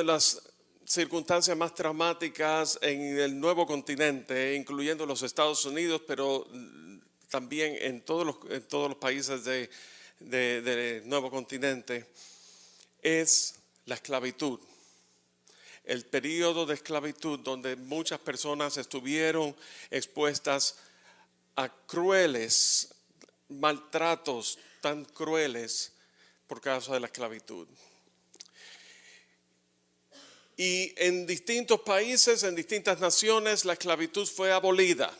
de las circunstancias más traumáticas en el nuevo continente, incluyendo los Estados Unidos, pero también en todos los países del nuevo continente, es la esclavitud. El periodo de esclavitud donde muchas personas estuvieron expuestas a crueles maltratos tan crueles por causa de la esclavitud. Y en distintos países, en distintas naciones, la esclavitud fue abolida.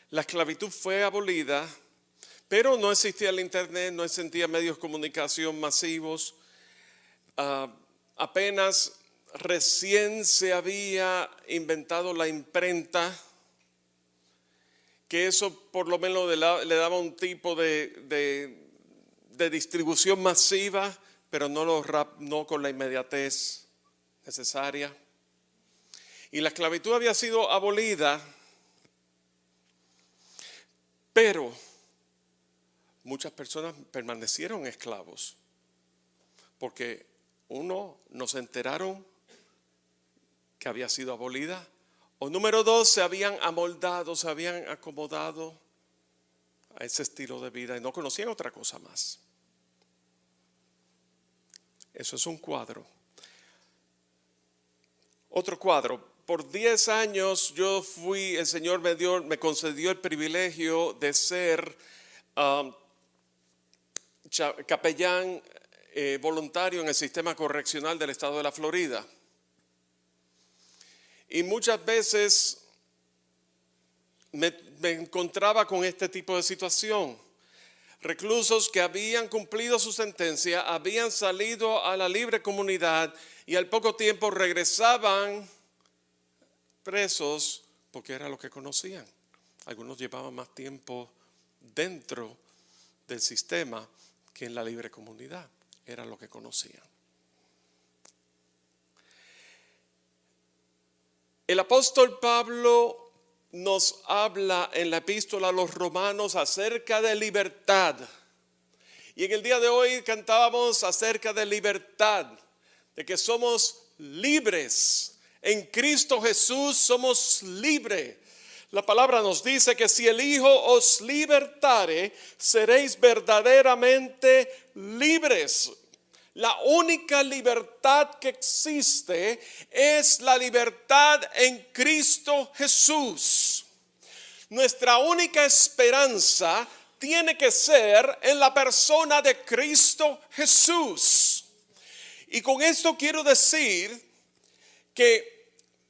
La esclavitud fue abolida, pero no existía el internet, no existían medios de comunicación masivos. Apenas recién se había inventado la imprenta, que eso por lo menos le daba un tipo de distribución masiva, pero no con la inmediatez necesaria. Y la esclavitud había sido abolida, pero muchas personas permanecieron esclavos, porque uno, no se enteraron que había sido abolida, o número dos, se habían amoldado, se habían acomodado a ese estilo de vida y no conocían otra cosa más. Eso es un cuadro. Otro cuadro. Por 10 años el Señor me concedió el privilegio de ser capellán voluntario en el sistema correccional del estado de la Florida. Y muchas veces me encontraba con este tipo de situación. Reclusos que habían cumplido su sentencia, habían salido a la libre comunidad y al poco tiempo regresaban presos porque era lo que conocían. Algunos llevaban más tiempo dentro del sistema que en la libre comunidad. Era lo que conocían. El apóstol Pablo nos habla en la epístola a los romanos acerca de libertad. Y en el día de hoy cantábamos acerca de libertad, de que somos libres. En Cristo Jesús somos libres. La palabra nos dice que si el Hijo os libertare, seréis verdaderamente libres. La única libertad que existe es la libertad en Cristo Jesús. Nuestra única esperanza tiene que ser en la persona de Cristo Jesús. Y con esto quiero decir que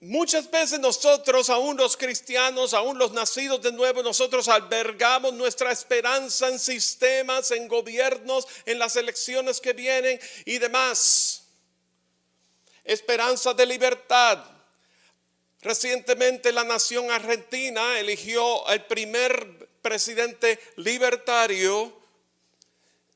muchas veces nosotros, aún los cristianos, aún los nacidos de nuevo, nosotros albergamos nuestra esperanza en sistemas, en gobiernos, en las elecciones que vienen y demás. Esperanza de libertad. Recientemente la nación argentina eligió al primer presidente libertario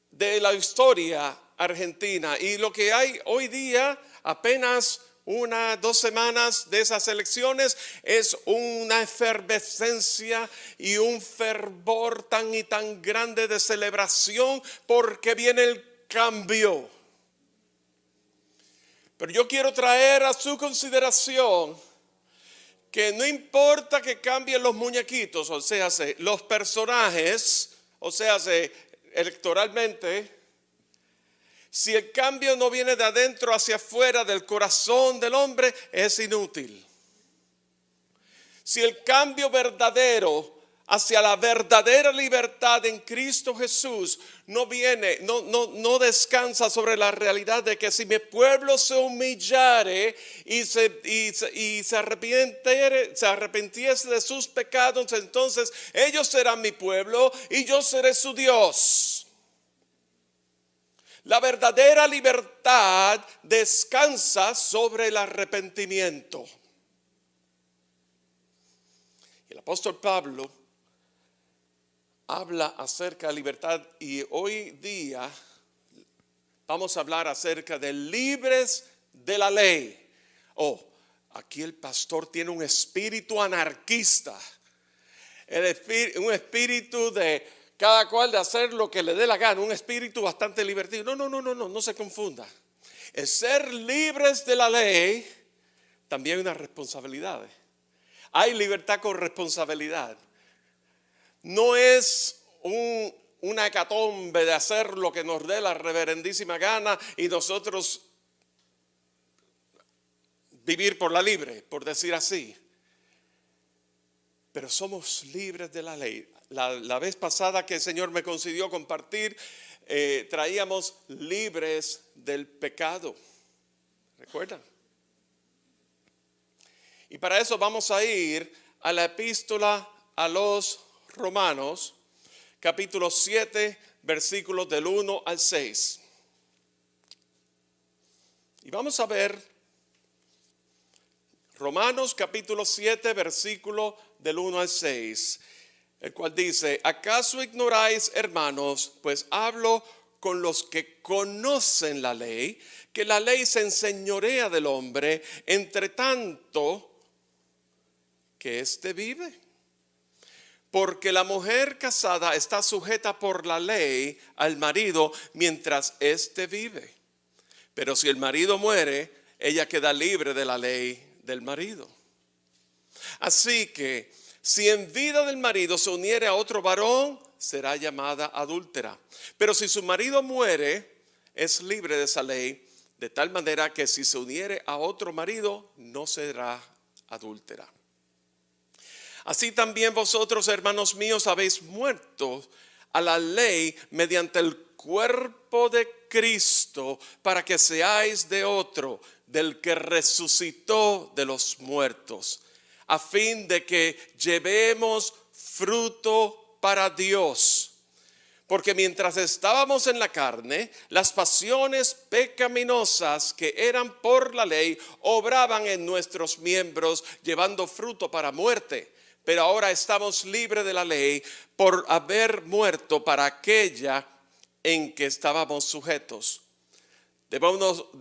de la historia argentina. Y lo que hay hoy día, apenas 2 semanas de esas elecciones, es una efervescencia y un fervor tan y tan grande de celebración porque viene el cambio. Pero yo quiero traer a su consideración que no importa que cambien los muñequitos, o sea, los personajes, o sea, electoralmente, si el cambio no viene de adentro hacia afuera del corazón del hombre, es inútil. Si el cambio verdadero hacia la verdadera libertad en Cristo Jesús no viene, no descansa sobre la realidad de que si mi pueblo se humillare y se arrepintiese de sus pecados, entonces ellos serán mi pueblo y yo seré su Dios. La verdadera libertad descansa sobre el arrepentimiento. El apóstol Pablo habla acerca de libertad y hoy día vamos a hablar acerca de libres de la ley. Aquí el pastor tiene un espíritu anarquista, un espíritu de cada cual de hacer lo que le dé la gana, un espíritu bastante libertino. No se confunda. El ser libres de la ley también hay una responsabilidad. Hay libertad con responsabilidad. No es una hecatombe de hacer lo que nos dé la reverendísima gana y nosotros vivir por la libre, por decir así. Pero somos libres de la ley. La vez pasada que el Señor me concedió compartir, traíamos libres del pecado. ¿Recuerdan? Y para eso vamos a ir a la epístola a los Romanos, capítulo 7, versículos del 1 al 6. Y vamos a ver Romanos capítulo 7, versículo del 1 al 6, el cual dice: ¿acaso ignoráis, hermanos, pues hablo con los que conocen la ley, que la ley se enseñorea del hombre, entre tanto que éste vive? Porque la mujer casada está sujeta por la ley al marido mientras éste vive. Pero si el marido muere, ella queda libre de la ley del marido. Así que si en vida del marido se uniere a otro varón, será llamada adúltera. Pero si su marido muere, es libre de esa ley, de tal manera que si se uniere a otro marido, no será adúltera. Así también vosotros, hermanos míos, habéis muerto a la ley mediante el cuerpo de Cristo, para que seáis de otro, del que resucitó de los muertos, a fin de que llevemos fruto para Dios. Porque mientras estábamos en la carne, las pasiones pecaminosas que eran por la ley obraban en nuestros miembros, llevando fruto para muerte. Pero ahora estamos libres de la ley por haber muerto para aquella en que estábamos sujetos. De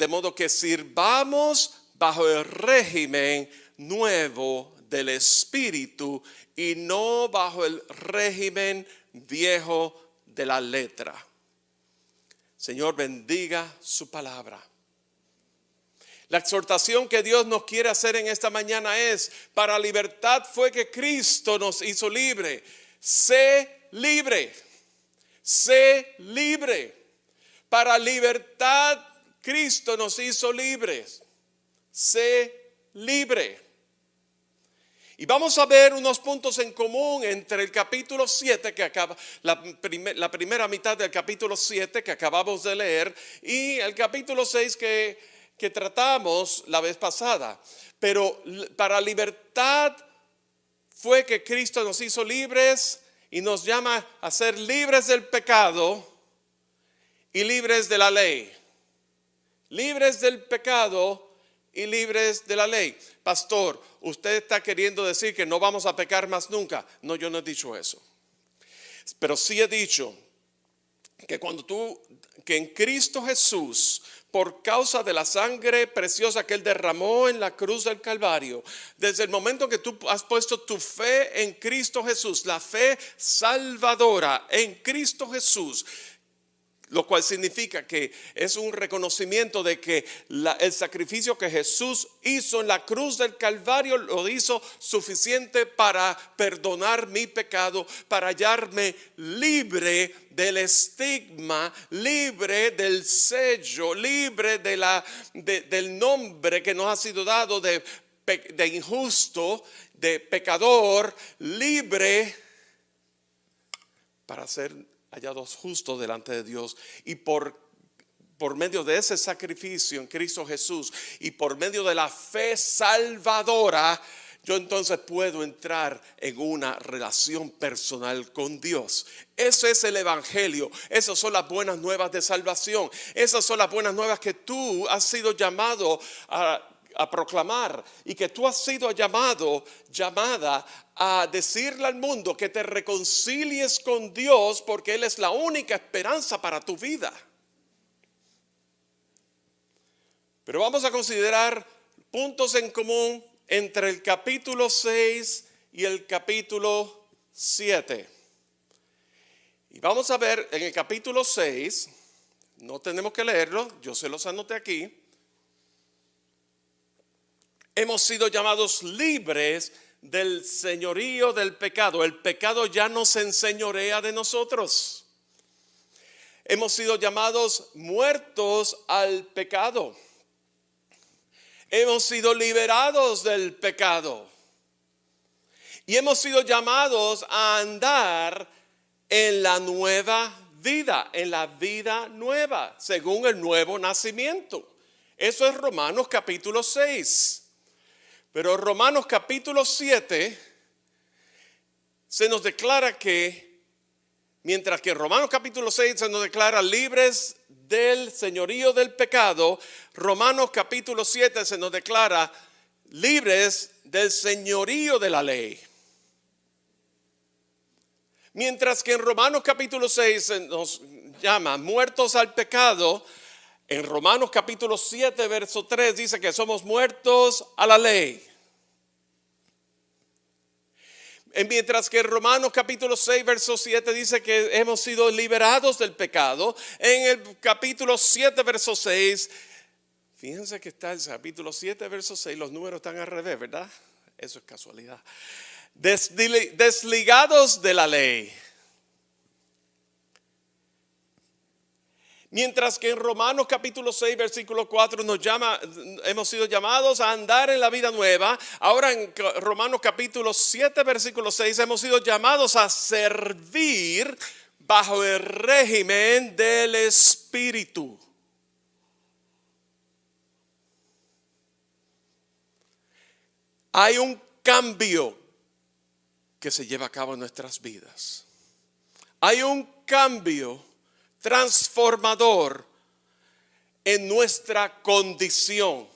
modo que sirvamos bajo el régimen nuevo del Espíritu y no bajo el régimen viejo de la letra. Señor, bendiga su palabra. La exhortación que Dios nos quiere hacer en esta mañana es: para libertad fue que Cristo nos hizo libre. Sé libre. Sé libre. Para libertad Cristo nos hizo libres. Sé libre. Y vamos a ver unos puntos en común entre el capítulo 7 que acaba, la primera mitad del capítulo 7 que acabamos de leer, y el capítulo 6 que tratamos la vez pasada. Pero para libertad fue que Cristo nos hizo libres y nos llama a ser libres del pecado y libres de la ley. Libres del pecado y libres de la ley. Pastor, usted está queriendo decir que no vamos a pecar más nunca. No, yo no he dicho eso. Pero sí he dicho que en Cristo Jesús, por causa de la sangre preciosa que Él derramó en la cruz del Calvario, desde el momento que tú has puesto tu fe en Cristo Jesús, la fe salvadora en Cristo Jesús, lo cual significa que es un reconocimiento de que el sacrificio que Jesús hizo en la cruz del Calvario lo hizo suficiente para perdonar mi pecado, para hallarme libre del estigma, libre del sello, libre del nombre que nos ha sido dado de injusto, de pecador, libre para ser hallados justos delante de Dios. Y por medio de ese sacrificio en Cristo Jesús y por medio de la fe salvadora, yo entonces puedo entrar en una relación personal con Dios. Eso es el evangelio. Esas son las buenas nuevas de salvación. Esas son las buenas nuevas que tú has sido llamado a proclamar, y que tú has sido llamada a decirle al mundo que te reconcilies con Dios, porque Él es la única esperanza para tu vida. Pero vamos a considerar puntos en común entre el capítulo 6 y el capítulo 7. Y vamos a ver en el capítulo 6, No tenemos que leerlo, yo se los anoté aquí. Hemos sido llamados libres del señorío del pecado. El pecado ya no se enseñorea de nosotros. Hemos sido llamados muertos al pecado. Hemos sido liberados del pecado. Y hemos sido llamados a andar en la nueva vida, en la vida nueva, según el nuevo nacimiento. Eso es Romanos capítulo 6. Pero Romanos capítulo 7 se nos declara que, mientras que en Romanos capítulo 6 se nos declara libres del señorío del pecado, Romanos capítulo 7 se nos declara libres del señorío de la ley. Mientras que en Romanos capítulo 6 se nos llama muertos al pecado, en Romanos capítulo 7 verso 3 dice que somos muertos a la ley. Mientras que en Romanos capítulo 6 verso 7 dice que hemos sido liberados del pecado, en el capítulo 7 verso 6, fíjense que está el capítulo 7 verso 6, los números están al revés, ¿verdad? Eso es casualidad. Desligados de la ley. Mientras que en Romanos capítulo 6 versículo 4 hemos sido llamados a andar en la vida nueva. Ahora en Romanos capítulo 7 versículo 6 hemos sido llamados a servir bajo el régimen del Espíritu. Hay un cambio que se lleva a cabo en nuestras vidas. Hay un cambio transformador en nuestra condición,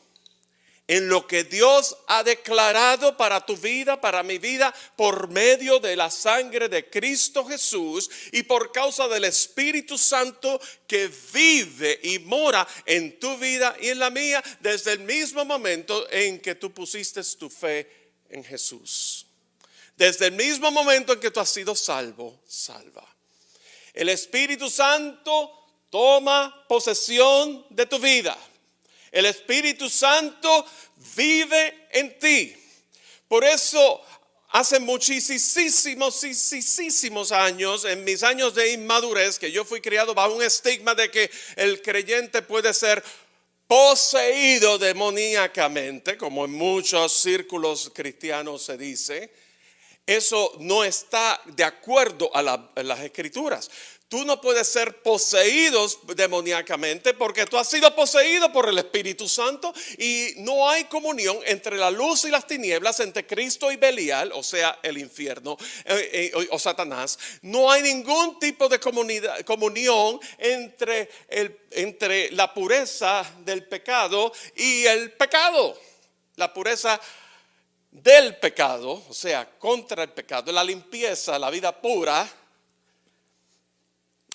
en lo que Dios ha declarado para tu vida, para mi vida, por medio de la sangre de Cristo Jesús y por causa del Espíritu Santo que vive y mora en tu vida y en la mía desde el mismo momento en que tú pusiste tu fe en Jesús. Desde el mismo momento en que tú has sido salvo, salva. El Espíritu Santo toma posesión de tu vida. El Espíritu Santo vive en ti. Por eso, hace muchísimos años, en mis años de inmadurez, que yo fui criado bajo un estigma de que el creyente puede ser poseído demoníacamente, como en muchos círculos cristianos se dice. Eso no está de acuerdo a las Escrituras. Tú no puedes ser poseído demoníacamente porque tú has sido poseído por el Espíritu Santo y no hay comunión entre la luz y las tinieblas, entre Cristo y Belial, o sea, el infierno o Satanás. No hay ningún tipo de comunión entre la pureza del pecado y el pecado. La pureza del pecado, o sea, contra el pecado, la limpieza, la vida pura.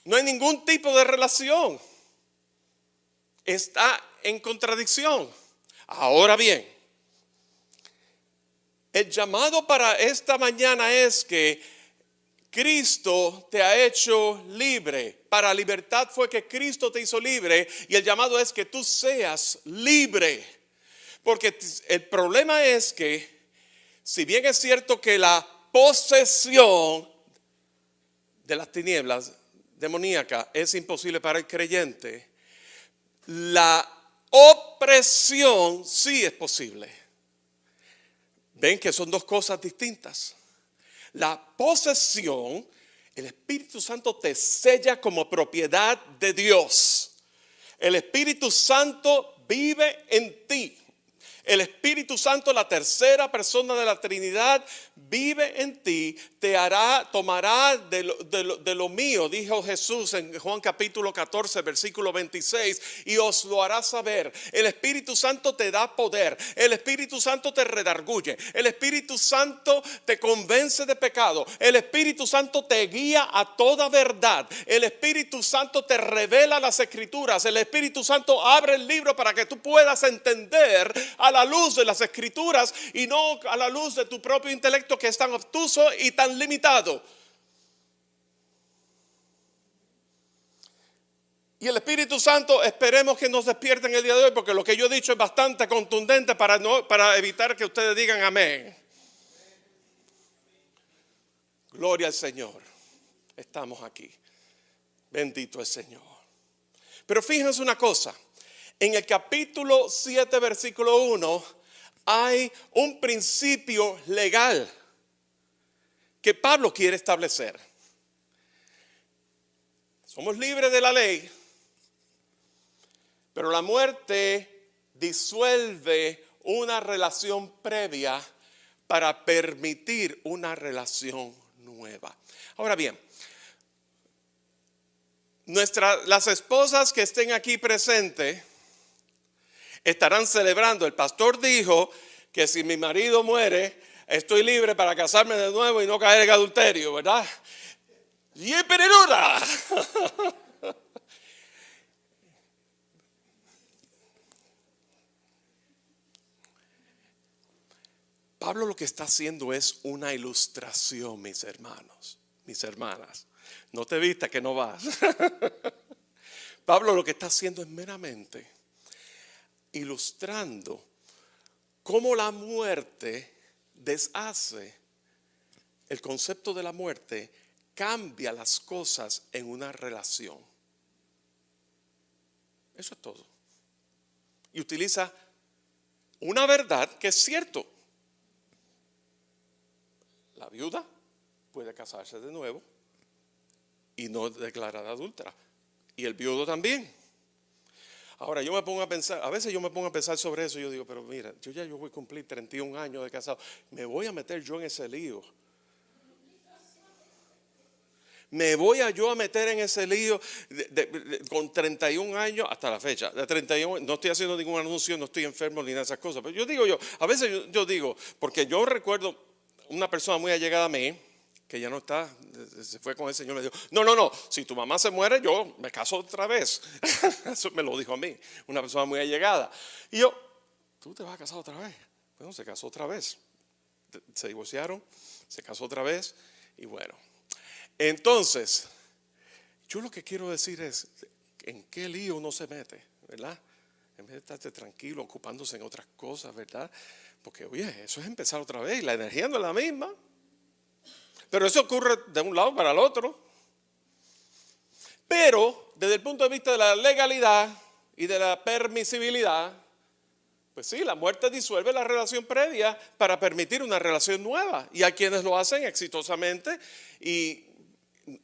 No hay ningún tipo de relación. Está en contradicción. Ahora bien, el llamado para esta mañana es que Cristo te ha hecho libre. Para libertad fue que Cristo te hizo libre y el llamado es que tú seas libre. Porque el problema es que si bien es cierto que la posesión de las tinieblas demoníaca es imposible para el creyente, la opresión sí es posible. Ven que son dos cosas distintas. La posesión, el Espíritu Santo te sella como propiedad de Dios. El Espíritu Santo vive en ti. El Espíritu Santo, la tercera persona de la Trinidad, vive en ti, tomará de lo mío, dijo Jesús en Juan capítulo 14, versículo 26, y os lo hará saber. El Espíritu Santo te da poder, el Espíritu Santo te redarguye, el Espíritu Santo te convence de pecado, el Espíritu Santo te guía a toda verdad, el Espíritu Santo te revela las Escrituras, el Espíritu Santo abre el libro para que tú puedas entender a la luz de las Escrituras y no a la luz de tu propio intelecto que es tan obtuso y tan limitado. Y el Espíritu Santo esperemos que nos despierten el día de hoy, porque lo que yo he dicho es bastante contundente para evitar que ustedes digan amén. Gloria al Señor. Estamos aquí. Bendito el Señor. Pero fíjense una cosa. En el capítulo 7, versículo 1, hay un principio legal que Pablo quiere establecer. Somos libres de la ley, pero la muerte disuelve una relación previa para permitir una relación nueva. Ahora bien, las esposas que estén aquí presentes estarán celebrando. El pastor dijo que si mi marido muere, estoy libre para casarme de nuevo y no caer en adulterio, ¿verdad? ¡Yipirirura! Pablo lo que está haciendo es una ilustración, mis hermanos, mis hermanas. No te vistas que no vas. Pablo lo que está haciendo es meramente ilustrando cómo la muerte deshace, el concepto de la muerte cambia las cosas en una relación. Eso es todo. Y utiliza una verdad que es cierto. La viuda puede casarse de nuevo y no declarada adúltera. Y el viudo también. Ahora yo me pongo a pensar, a veces yo me pongo a pensar sobre eso y yo digo, pero mira, yo voy a cumplir 31 años de casado. ¿Me voy a meter yo en ese lío? ¿Me voy yo a meter en ese lío con 31 años hasta la fecha? De 31, no estoy haciendo ningún anuncio, no estoy enfermo ni nada de esas cosas. Pero a veces yo digo, porque yo recuerdo una persona muy allegada a mí, que ya no está, se fue con el Señor, me dijo, no, si tu mamá se muere, yo me caso otra vez. Eso me lo dijo a mí, una persona muy allegada. Y yo, ¿tú te vas a casar otra vez? Bueno, se casó otra vez. Se divorciaron, se casó otra vez y bueno. Entonces, yo lo que quiero decir es, ¿en qué lío uno se mete? ¿Verdad? En vez de estarse tranquilo, ocupándose en otras cosas, ¿verdad? Porque, oye, eso es empezar otra vez y la energía no es la misma. Pero eso ocurre de un lado para el otro. Pero, desde el punto de vista de la legalidad y de la permisibilidad, pues sí, la muerte disuelve la relación previa para permitir una relación nueva. Y hay quienes lo hacen exitosamente y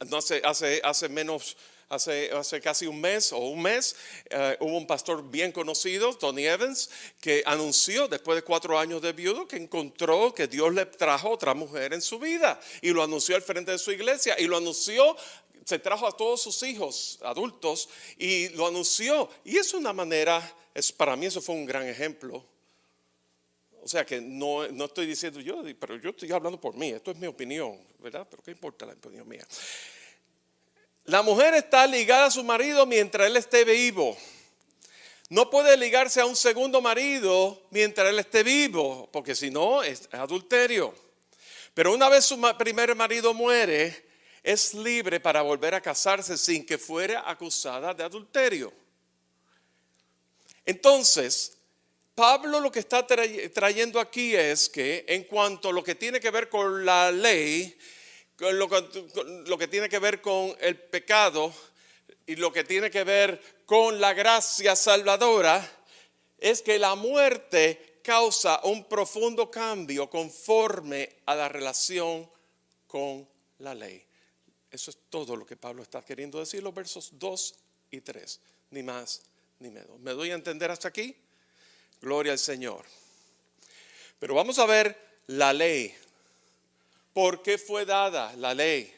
no hace casi un mes hubo un pastor bien conocido, Tony Evans, que anunció después de 4 años de viudo que encontró que Dios le trajo otra mujer en su vida y lo anunció al frente de su iglesia y lo anunció, se trajo a todos sus hijos adultos y lo anunció. Y es una manera, para mí eso fue un gran ejemplo. O sea que no estoy diciendo pero yo estoy hablando por mí, esto es mi opinión, ¿verdad? Pero ¿qué importa la opinión mía? La mujer está ligada a su marido mientras él esté vivo. No puede ligarse a un segundo marido mientras él esté vivo, porque si no es adulterio. Pero una vez su primer marido muere, es libre para volver a casarse sin que fuera acusada de adulterio. Entonces, Pablo lo que está trayendo aquí es que en cuanto a lo que tiene que ver con la ley, con lo que tiene que ver con el pecado y lo que tiene que ver con la gracia salvadora, es que la muerte causa un profundo cambio conforme a la relación con la ley. Eso es todo lo que Pablo está queriendo decir, los versos 2 y 3, ni más ni menos. ¿Me doy a entender hasta aquí? Gloria al Señor. Pero vamos a ver la ley. ¿Por qué fue dada la ley?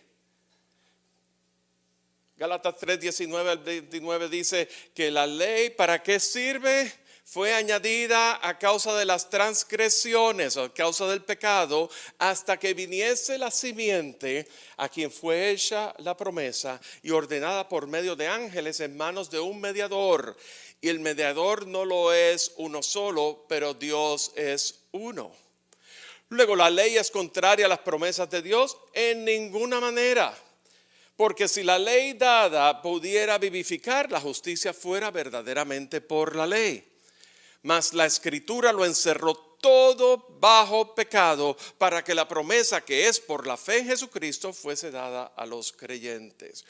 Gálatas 3, 19 al 29 dice que la ley, ¿para qué sirve? Fue añadida a causa de las transgresiones, a causa del pecado, hasta que viniese la simiente a quien fue hecha la promesa y ordenada por medio de ángeles en manos de un mediador. Y el mediador no lo es uno solo, pero Dios es uno. Luego, la ley es contraria a las promesas de Dios en ninguna manera. Porque si la ley dada pudiera vivificar, la justicia fuera verdaderamente por la ley. Mas la Escritura lo encerró todo bajo pecado para que la promesa que es por la fe en Jesucristo fuese dada a los creyentes.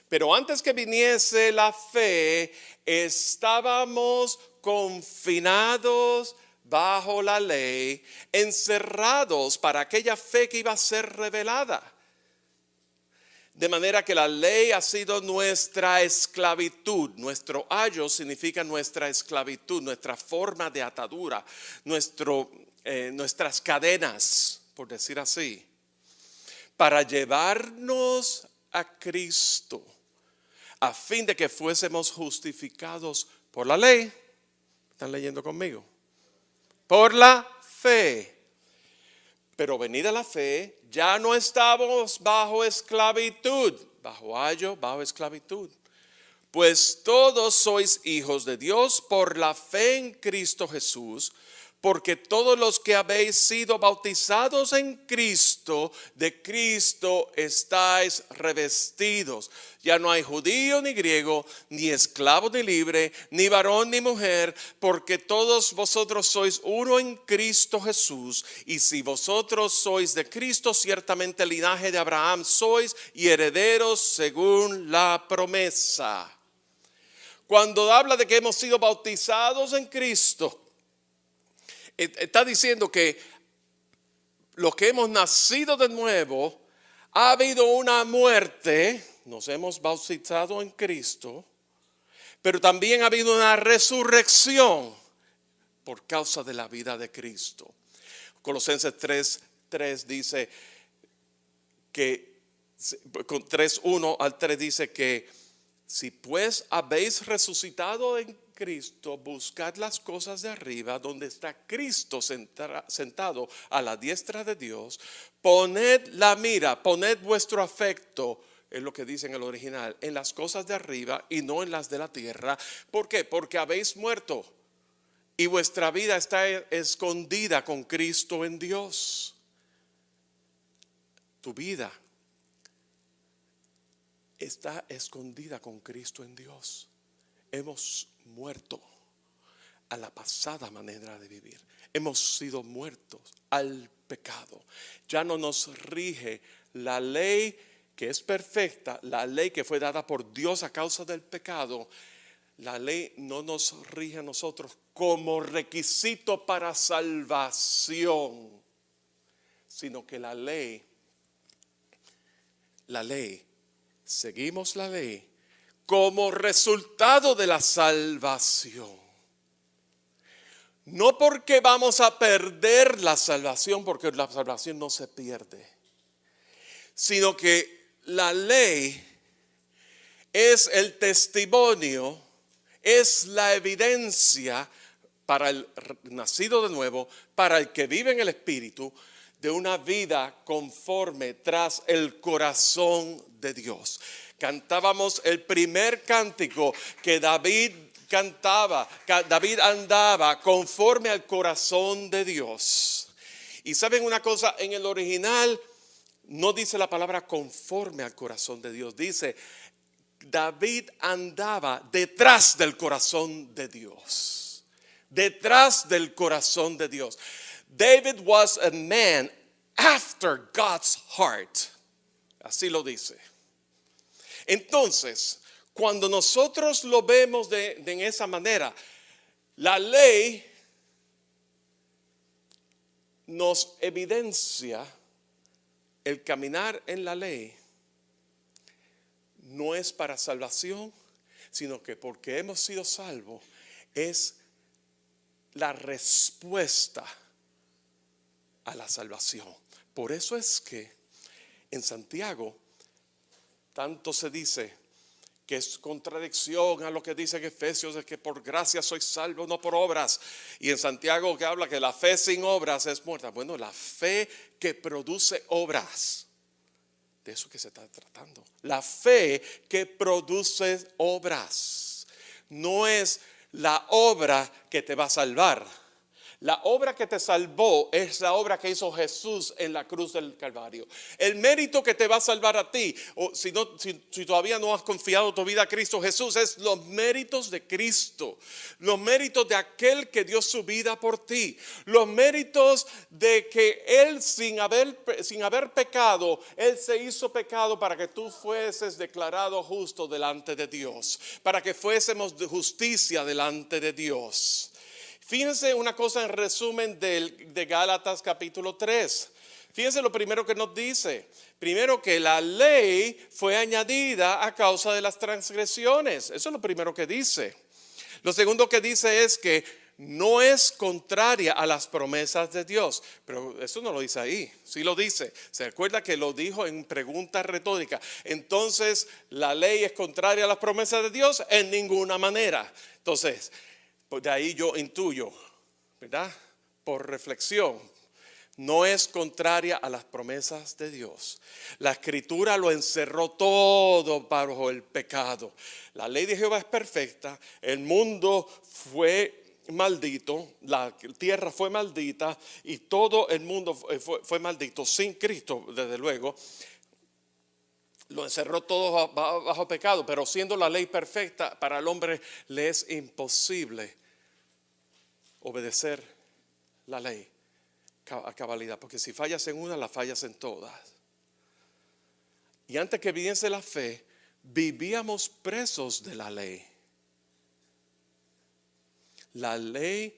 Pero antes que viniese la fe, estábamos confinados bajo la ley, encerrados para aquella fe que iba a ser revelada. De manera que la ley ha sido nuestra esclavitud. Nuestro ayo significa nuestra esclavitud, nuestra forma de atadura, nuestras cadenas, por decir así, para llevarnos a Cristo, a fin de que fuésemos justificados por la ley. ¿Están leyendo conmigo? Por la fe. Pero venida la fe, ya no estamos bajo esclavitud, bajo ayo, bajo esclavitud. Pues todos sois hijos de Dios por la fe en Cristo Jesús, porque todos los que habéis sido bautizados en Cristo, de Cristo estáis revestidos. Ya no hay judío ni griego, ni esclavo ni libre, ni varón ni mujer, porque todos vosotros sois uno en Cristo Jesús. Y si vosotros sois de Cristo, ciertamente el linaje de Abraham sois y herederos según la promesa. Cuando habla de que hemos sido bautizados en Cristo, está diciendo que los que hemos nacido de nuevo, ha habido una muerte, nos hemos bautizado en Cristo, pero también ha habido una resurrección por causa de la vida de Cristo. Colosenses 3:3 dice que, con 3:1 al 3 dice que si pues habéis resucitado en Cristo, buscad las cosas de arriba, donde está Cristo sentado a la diestra de Dios. Poned la mira, poned vuestro afecto, es lo que dice en el original, en las cosas de arriba y no en las de la tierra. ¿Por qué? Porque habéis muerto y vuestra vida está escondida con Cristo en Dios. Tu vida está escondida con Cristo en Dios. Hemos muerto a la pasada manera de vivir. Hemos sido muertos al pecado. Ya no nos rige la ley que es perfecta, la ley que fue dada por Dios a causa del pecado. La ley no nos rige a nosotros como requisito para salvación, sino que la ley, seguimos la ley como resultado de la salvación. No porque vamos a perder la salvación, porque la salvación no se pierde, sino que la ley es el testimonio, es la evidencia para el nacido de nuevo, para el que vive en el Espíritu, de una vida conforme tras el corazón de Dios. Cantábamos el primer cántico que David cantaba, David andaba conforme al corazón de Dios. Y saben una cosa, en el original no dice la palabra conforme al corazón de Dios, dice David andaba detrás del corazón de Dios, detrás del corazón de Dios. David was a man after God's heart, así lo dice. Entonces, cuando nosotros lo vemos en esa manera, la ley nos evidencia el caminar en la ley. No es para salvación, sino que porque hemos sido salvos, es la respuesta a la salvación. Por eso es que en Santiago tanto se dice que es contradicción a lo que dice en Efesios, de que por gracia sois salvos, no por obras. Y en Santiago que habla que la fe sin obras es muerta. Bueno, la fe que produce obras, de eso que se está tratando. La fe que produce obras. No es la obra que te va a salvar. La obra que te salvó es la obra que hizo Jesús en la cruz del Calvario. El mérito que te va a salvar a ti, o si todavía no has confiado tu vida a Cristo Jesús, es los méritos de Cristo. Los méritos de aquel que dio su vida por ti. Los méritos de que Él sin haber pecado, Él se hizo pecado para que tú fueses declarado justo delante de Dios. Para que fuésemos de justicia delante de Dios. Fíjense una cosa en resumen de Gálatas capítulo 3. Fíjense lo primero que nos dice. Primero, que la ley fue añadida a causa de las transgresiones. Eso es lo primero que dice. Lo segundo que dice es que no es contraria a las promesas de Dios. Pero eso no lo dice ahí. Sí lo dice. ¿Se acuerda que lo dijo en pregunta retórica? Entonces, ¿la ley es contraria a las promesas de Dios? En ninguna manera. Entonces, de ahí yo intuyo, ¿verdad? Por reflexión, no es contraria a las promesas de Dios. La Escritura lo encerró todo bajo el pecado. La ley de Jehová es perfecta, el mundo fue maldito, la tierra fue maldita y todo el mundo fue maldito sin Cristo, desde luego. Lo encerró todo bajo pecado, pero siendo la ley perfecta, para el hombre le es imposible obedecer la ley a cabalidad, porque si fallas en una, la fallas en todas. Y antes que viniese la fe, vivíamos presos de la ley. La ley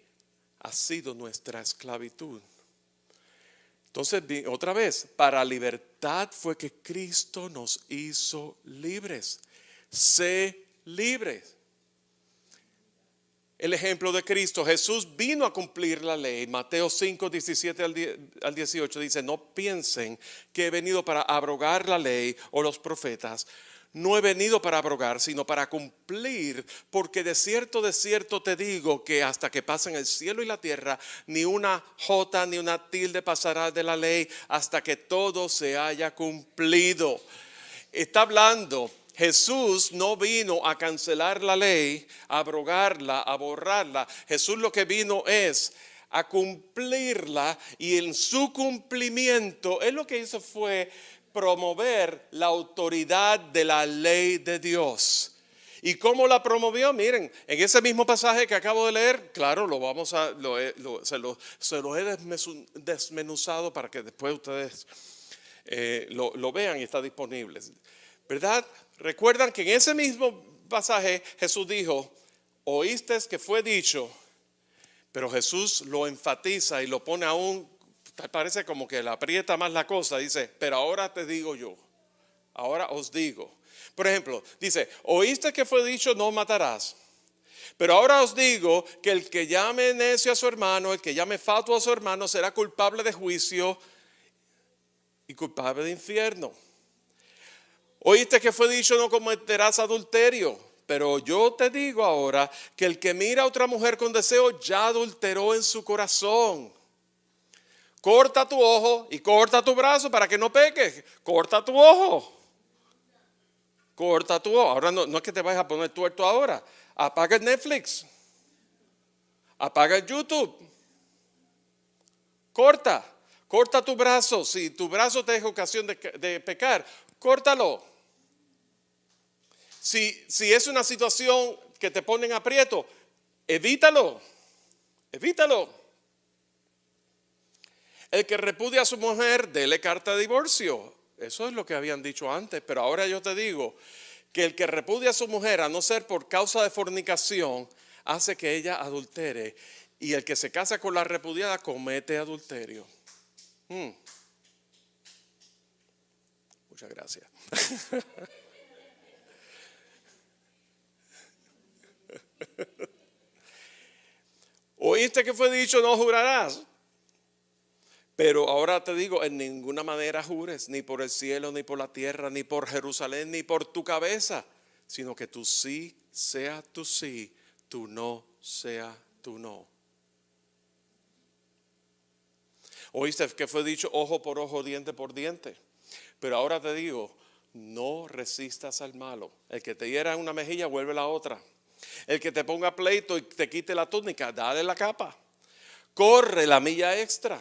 ha sido nuestra esclavitud. Entonces, otra vez, para libertad fue que Cristo nos hizo libres. Sé libres. El ejemplo de Cristo, Jesús vino a cumplir la ley. Mateo 5, 17 al 18 dice: no piensen que he venido para abrogar la ley o los profetas. No he venido para abrogar, sino para cumplir, porque de cierto te digo que hasta que pasen el cielo y la tierra, ni una jota ni una tilde pasará de la ley hasta que todo se haya cumplido. Está hablando, Jesús no vino a cancelar la ley, a abrogarla, a borrarla. Jesús lo que vino es a cumplirla, y en su cumplimiento, Él lo que hizo fue promover la autoridad de la ley de Dios. ¿Y cómo la promovió? Miren, en ese mismo pasaje que acabo de leer, claro, se lo he desmenuzado para que después ustedes lo vean y está disponible, ¿verdad? Recuerdan que en ese mismo pasaje Jesús dijo: oíste que fue dicho, pero Jesús lo enfatiza y lo pone aún. Parece como que le aprieta más la cosa. Dice: pero ahora te digo yo, ahora os digo. Por ejemplo, dice: oíste que fue dicho, no matarás. Pero ahora os digo que el que llame necio a su hermano, el que llame fatuo a su hermano, será culpable de juicio y culpable de infierno. Oíste que fue dicho, no cometerás adulterio. Pero yo te digo ahora que el que mira a otra mujer con deseo ya adulteró en su corazón. Corta tu ojo y corta tu brazo para que no peques. Corta tu ojo. Corta tu ojo. Ahora no es que te vayas a poner tuerto ahora. Apaga el Netflix. Apaga el YouTube. Corta tu brazo. Si tu brazo te deja ocasión de pecar, córtalo. Si es una situación que te pone en aprieto, evítalo. El que repudia a su mujer, dele carta de divorcio. Eso es lo que habían dicho antes, pero ahora yo te digo que el que repudia a su mujer, a no ser por causa de fornicación, hace que ella adultere. Y el que se casa con la repudiada comete adulterio. Muchas gracias. Oíste que fue dicho, no jurarás. Pero ahora te digo, en ninguna manera jures, ni por el cielo, ni por la tierra, ni por Jerusalén, ni por tu cabeza, sino que tu sí sea tu sí, tu no sea tu no. Oíste que fue dicho ojo por ojo, diente por diente. Pero ahora te digo, no resistas al malo. El que te hiera en una mejilla, vuelve la otra. El que te ponga pleito y te quite la túnica, dale la capa. corre la milla extra.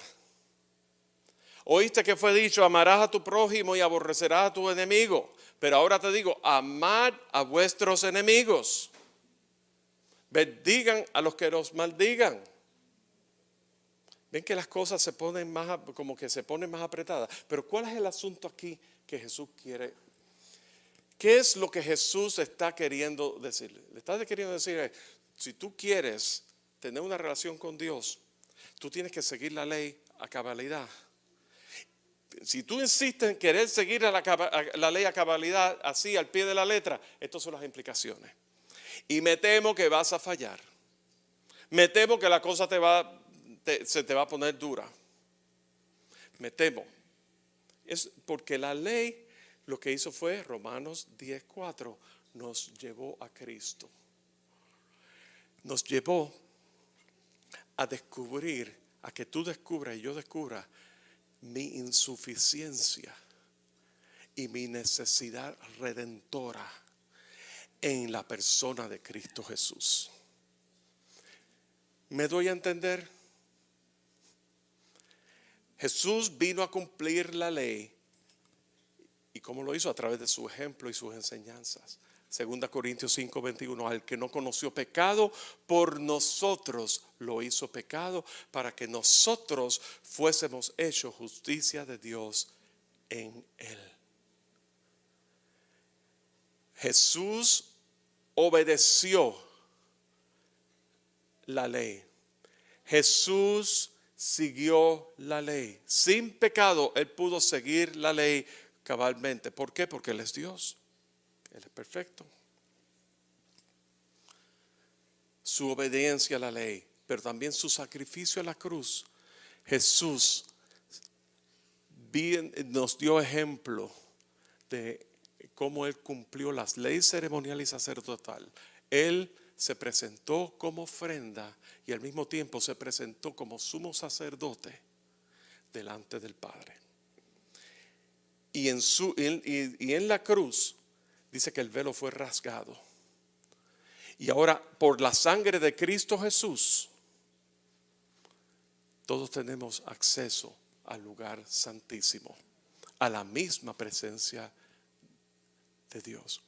Oíste que fue dicho, amarás a tu prójimo y aborrecerás a tu enemigo. Pero ahora te digo, amad a vuestros enemigos. Bendigan a los que los maldigan. Ven que las cosas se ponen más, como que se ponen más apretadas. Pero ¿cuál es el asunto aquí que Jesús quiere? ¿Qué es lo que Jesús está queriendo decirle? Le está queriendo decir, si tú quieres tener una relación con Dios, tú tienes que seguir la ley a cabalidad. Si tú insistes en querer seguir la ley a cabalidad, así al pie de la letra, estas son las implicaciones. Y me temo que vas a fallar. Me temo que la cosa se te va a poner dura. Me temo. Es porque la ley lo que hizo fue, Romanos 10:4, nos llevó a Cristo. Nos llevó a descubrir, a que tú descubras y yo descubra mi insuficiencia y mi necesidad redentora en la persona de Cristo Jesús. ¿Me doy a entender? Jesús vino a cumplir la ley. ¿Y cómo lo hizo? A través de su ejemplo y sus enseñanzas. 2 Corintios 5:21, al que no conoció pecado, por nosotros lo hizo pecado, para que nosotros fuésemos hechos justicia de Dios en él. Jesús obedeció la ley. Jesús siguió la ley. Sin pecado, él pudo seguir la ley cabalmente. ¿Por qué? Porque él es Dios. Él es perfecto. Su obediencia a la ley, pero también su sacrificio a la cruz. Jesús nos dio ejemplo de cómo él cumplió las leyes ceremonial y sacerdotal. Él se presentó como ofrenda y al mismo tiempo se presentó como sumo sacerdote delante del Padre. Y en la cruz dice que el velo fue rasgado. Y ahora por la sangre de Cristo Jesús, todos tenemos acceso al lugar santísimo, a la misma presencia de Dios.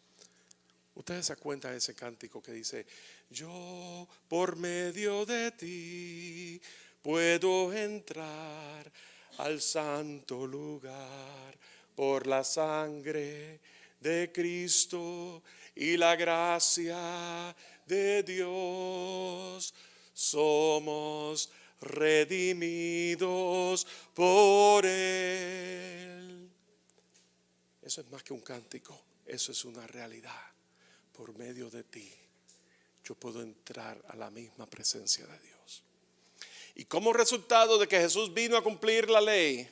Ustedes se cuentan de ese cántico que dice, yo por medio de ti puedo entrar al santo lugar por la sangre de Cristo y la gracia de Dios. Somos redimidos por él. Eso es más que un cántico, eso es una realidad. Por medio de ti yo puedo entrar a la misma presencia de Dios. Y como resultado de que Jesús vino a cumplir la ley,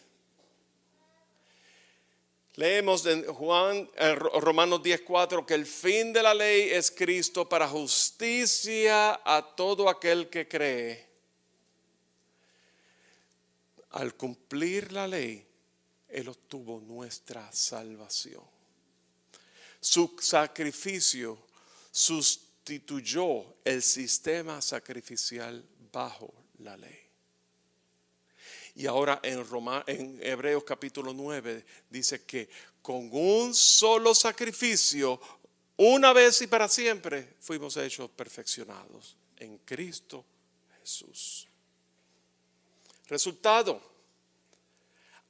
leemos en Romanos 10:4 que el fin de la ley es Cristo para justicia a todo aquel que cree. Al cumplir la ley, Él obtuvo nuestra salvación. Su sacrificio sustituyó el sistema sacrificial bajo la ley. Y ahora en Hebreos capítulo 9 dice que con un solo sacrificio, una vez y para siempre, fuimos hechos perfeccionados en Cristo Jesús. Resultado,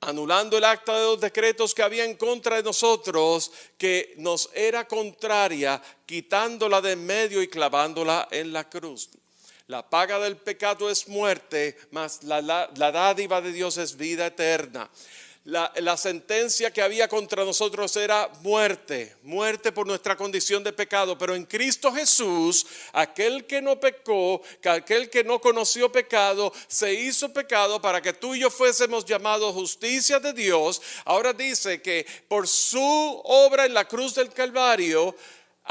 anulando el acta de los decretos que había en contra de nosotros, que nos era contraria, quitándola de en medio y clavándola en la cruz. La paga del pecado es muerte, mas la dádiva de Dios es vida eterna. La sentencia que había contra nosotros era muerte por nuestra condición de pecado. Pero en Cristo Jesús, aquel que no pecó, aquel que no conoció pecado, se hizo pecado para que tú y yo fuésemos llamados justicia de Dios. Ahora dice que por su obra en la cruz del Calvario,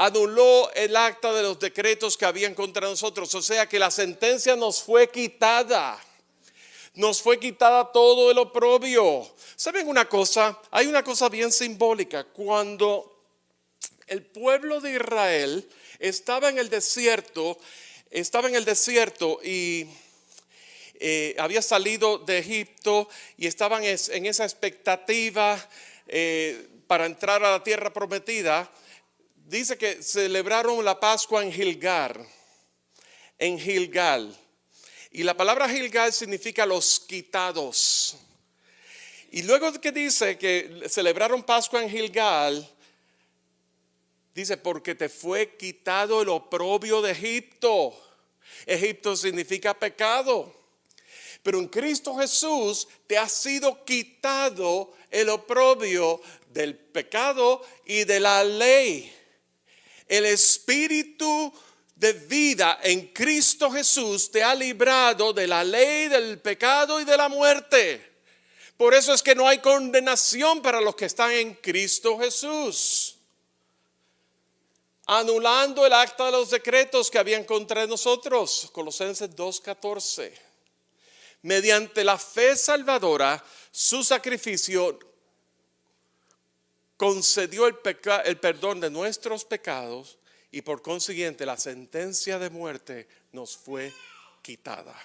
anuló el acta de los decretos que habían contra nosotros. O sea que la sentencia nos fue quitada. Nos fue quitada todo el oprobio. ¿Saben una cosa? Hay una cosa bien simbólica. Cuando el pueblo de Israel estaba en el desierto y había salido de Egipto y estaban en esa expectativa para entrar a la tierra prometida. Dice que celebraron la Pascua en Gilgal. Y la palabra Gilgal significa los quitados. Y luego que dice que celebraron Pascua en Gilgal, dice, porque te fue quitado el oprobio de Egipto. Egipto significa pecado. Pero en Cristo Jesús te ha sido quitado el oprobio del pecado y de la ley. El espíritu de vida en Cristo Jesús te ha librado de la ley, del pecado y de la muerte. Por eso es que no hay condenación para los que están en Cristo Jesús. Anulando el acta de los decretos que habían contra nosotros. Colosenses 2:14. Mediante la fe salvadora, su sacrificio concedió el perdón de nuestros pecados y por consiguiente la sentencia de muerte nos fue quitada.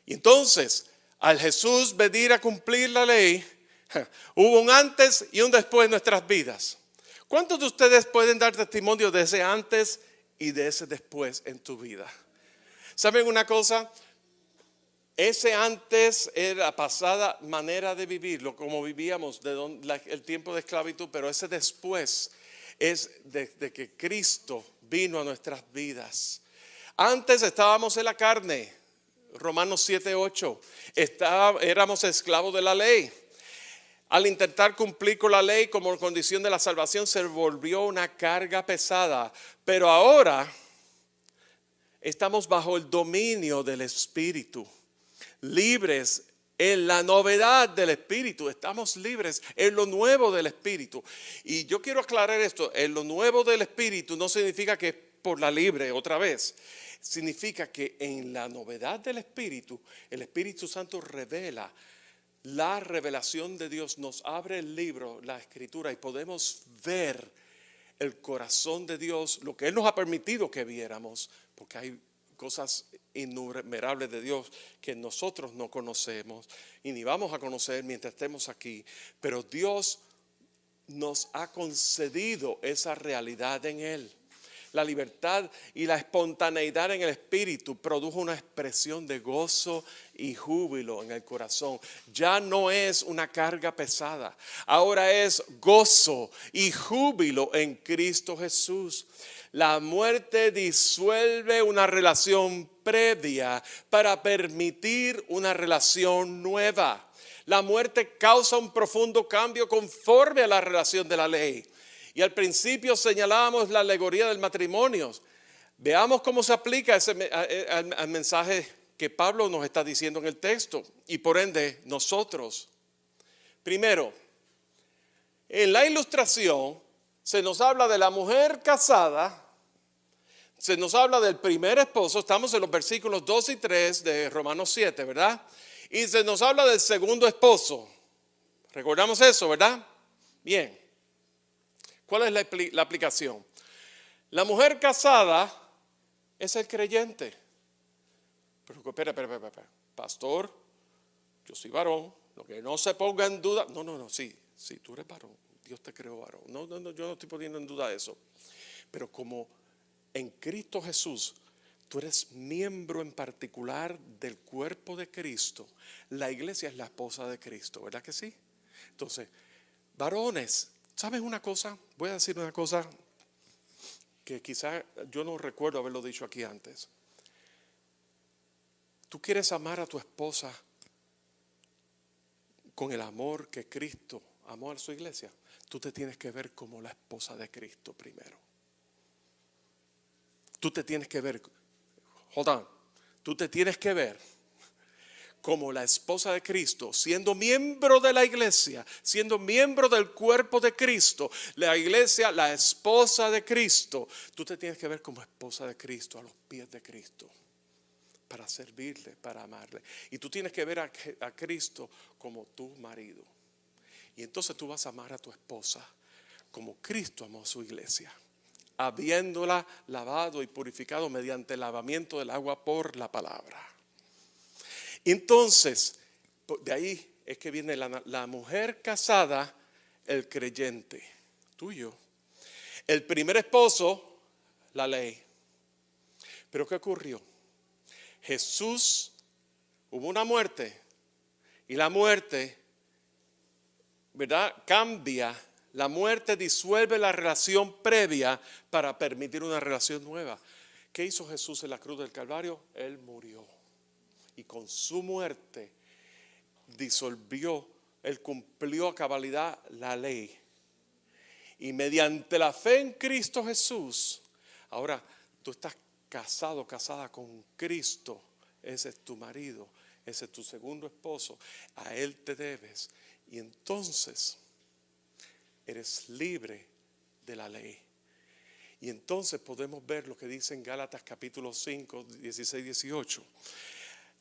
Y entonces, al Jesús venir a cumplir la ley, hubo un antes y un después en nuestras vidas. ¿Cuántos de ustedes pueden dar testimonio de ese antes y de ese después en tu vida? ¿Saben una cosa? Ese antes era la pasada manera de vivirlo, como vivíamos el tiempo de esclavitud, pero ese después es desde que Cristo vino a nuestras vidas. Antes estábamos en la carne, Romanos 7:8, éramos esclavos de la ley. Al intentar cumplir con la ley como condición de la salvación se volvió una carga pesada, pero ahora estamos bajo el dominio del Espíritu. Libres en la novedad del Espíritu. Estamos libres en lo nuevo del Espíritu. Y yo quiero aclarar esto. En lo nuevo del Espíritu no significa que es por la libre otra vez. Significa que en la novedad del Espíritu, el Espíritu Santo revela la revelación de Dios. Nos abre el libro, la Escritura, y podemos ver el corazón de Dios, lo que Él nos ha permitido que viéramos, porque hay cosas innumerables de Dios que nosotros no conocemos y ni vamos a conocer mientras estemos aquí, pero Dios nos ha concedido esa realidad en Él. La libertad y la espontaneidad en el espíritu produjo una expresión de gozo y júbilo en el corazón. Ya no es una carga pesada, ahora es gozo y júbilo en Cristo Jesús. La muerte disuelve una relación previa para permitir una relación nueva. La muerte causa un profundo cambio conforme a la relación de la ley. Y al principio señalábamos la alegoría del matrimonio. Veamos cómo se aplica al mensaje que Pablo nos está diciendo en el texto y por ende nosotros. Primero, en la ilustración se nos habla de la mujer casada, se nos habla del primer esposo, estamos en los versículos 2 y 3 de Romanos 7, ¿verdad? Y se nos habla del segundo esposo. ¿Recordamos eso, verdad? Bien. ¿Cuál es la aplicación? La mujer casada es el creyente. Pero espera. Pastor, yo soy varón, lo que no se ponga en duda. No, sí, tú eres varón, Dios te creó varón. No, yo no estoy poniendo en duda eso. Pero como en Cristo Jesús, tú eres miembro en particular del cuerpo de Cristo. La iglesia es la esposa de Cristo, ¿verdad que sí? Entonces, varones, ¿sabes una cosa? Voy a decir una cosa que quizá yo no recuerdo haberlo dicho aquí antes. Tú quieres amar a tu esposa con el amor que Cristo amó a su iglesia. Tú te tienes que ver como la esposa de Cristo primero. Tú te tienes que ver, tú te tienes que ver como la esposa de Cristo, siendo miembro de la iglesia, siendo miembro del cuerpo de Cristo, la iglesia, la esposa de Cristo. Tú te tienes que ver como esposa de Cristo, a los pies de Cristo, para servirle, para amarle. Y tú tienes que ver a Cristo como tu marido. Y entonces tú vas a amar a tu esposa como Cristo amó a su iglesia, habiéndola lavado y purificado mediante el lavamiento del agua por la palabra. Entonces, de ahí es que viene la mujer casada, el creyente, tuyo. El primer esposo, la ley. Pero ¿qué ocurrió? Jesús, hubo una muerte. Y la muerte, ¿verdad?, cambia. La muerte disuelve la relación previa para permitir una relación nueva. ¿Qué hizo Jesús en la cruz del Calvario? Él murió. Y con su muerte disolvió, Él cumplió a cabalidad la ley. Y mediante la fe en Cristo Jesús, ahora tú estás casado, casada con Cristo. Ese es tu marido, ese es tu segundo esposo. A Él te debes. Y entonces eres libre de la ley. Y entonces podemos ver lo que dice en Gálatas capítulo 5, 16, 18.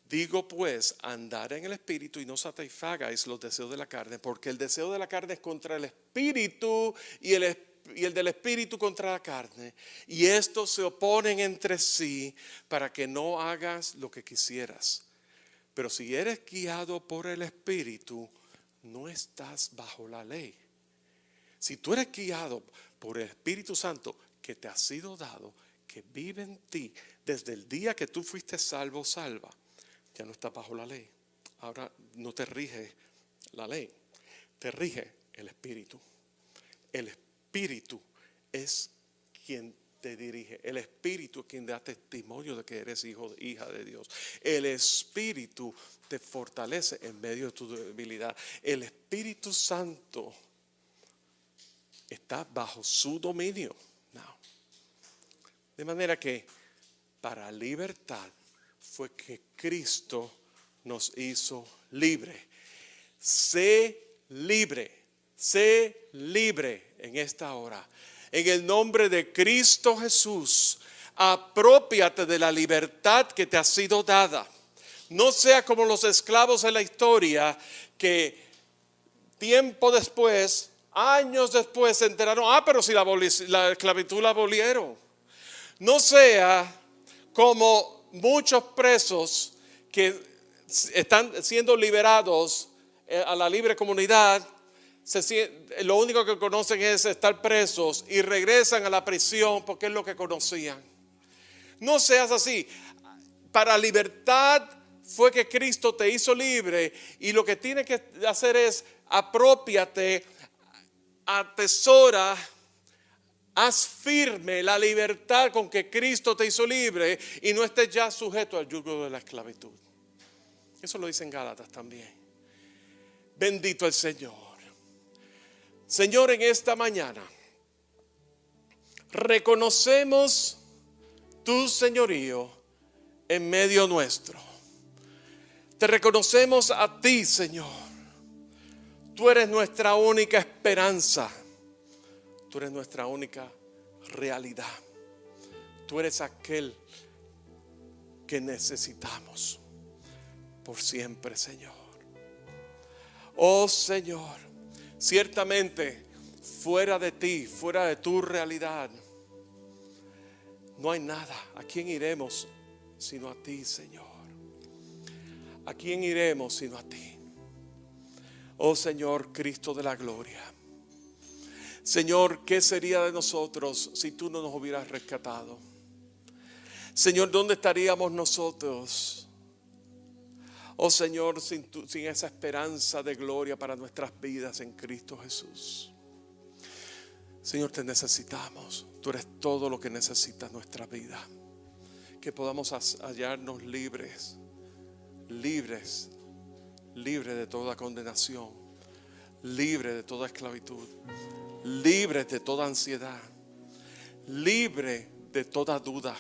Digo pues, andar en el Espíritu y no satisfagáis los deseos de la carne, porque el deseo de la carne es contra el Espíritu y el del Espíritu contra la carne. Y estos se oponen entre sí para que no hagas lo que quisieras. Pero si eres guiado por el Espíritu, no estás bajo la ley. Si tú eres guiado por el Espíritu Santo que te ha sido dado, que vive en ti desde el día que tú fuiste salvo, salva, ya no estás bajo la ley. Ahora no te rige la ley, te rige el Espíritu. El Espíritu es quien te dirige. El Espíritu es quien da testimonio de que eres hijo, hija de Dios. El Espíritu te fortalece en medio de tu debilidad. El Espíritu Santo está bajo su dominio. No. De manera que para libertad fue que Cristo nos hizo libre. Sé libre en esta hora. En el nombre de Cristo Jesús, aprópiate de la libertad que te ha sido dada. No sea como los esclavos en la historia que tiempo después, años después se enteraron, pero si la esclavitud la abolieron. No sea como muchos presos que están siendo liberados a la libre comunidad, lo único que conocen es estar presos y regresan a la prisión porque es lo que conocían. No seas así. Para libertad fue que Cristo te hizo libre, y lo que tienes que hacer es aprópiate, atesora, haz firme la libertad con que Cristo te hizo libre y no estés ya sujeto al yugo de la esclavitud. Eso lo dice en Gálatas también. Bendito el Señor. Señor, en esta mañana reconocemos tu señorío en medio nuestro. Te reconocemos a ti, Señor. Tú eres nuestra única esperanza. Tú eres nuestra única realidad. Tú eres aquel que necesitamos por siempre, Señor. Oh Señor, ciertamente fuera de ti, fuera de tu realidad, no hay nada. ¿A quién iremos sino a ti, Señor? ¿A quién iremos sino a ti? Oh Señor, Cristo de la gloria. Señor, ¿qué sería de nosotros si tú no nos hubieras rescatado? Señor, ¿dónde estaríamos nosotros? Oh Señor, sin esa esperanza de gloria para nuestras vidas en Cristo Jesús. Señor, te necesitamos. Tú eres todo lo que necesita nuestra vida. Que podamos hallarnos libres de toda condenación, libres de toda esclavitud, libres de toda ansiedad, libres de toda duda.